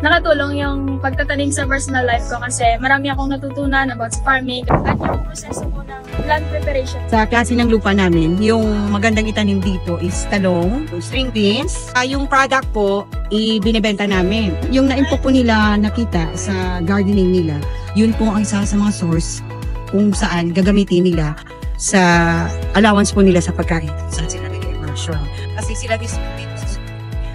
nakatulong yung pagtatanim sa personal life ko kasi marami akong natutunan about farming at yung proseso ko ng land preparation. Sa klase ng lupa namin, yung magandang itanim dito is talong, string beans. Yung product po, ibinebenta namin. Yung naimpo po nila nakita sa gardening nila, yun po ang isa sa mga source kung saan gagamitin nila sa allowance po nila sa pagkain. Saan sila nag-immersion. Kasi sila dito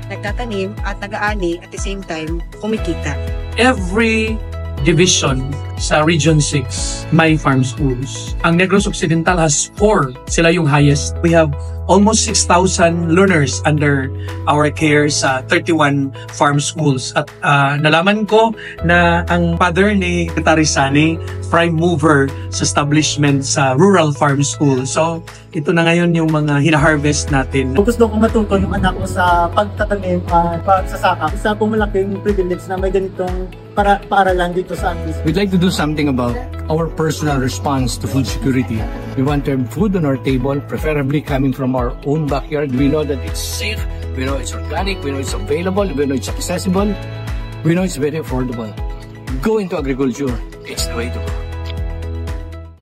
nagtatanim at nag-aani at the same time kumikita. Every division sa Region 6 may farm schools. Ang Negros Occidental has 4. Sila yung highest. We have almost 6,000 learners under our care sa 31 farm schools. At nalaman ko na ang father ni Secretary Sani, prime mover sa establishment sa rural farm school. So, ito na ngayon yung mga hina-harvest natin. Gusto ko matuto yung anak ko sa pagtatanim at pagsasaka. Isa pong malaking privilege na may ganitong paaralan dito sa amin. We'd like to do something about our personal response to food security. We want to have food on our table, preferably coming from our own backyard. We know that it's safe, we know it's organic, we know it's available, we know it's accessible, we know it's very affordable. Go into agriculture, it's the way to go.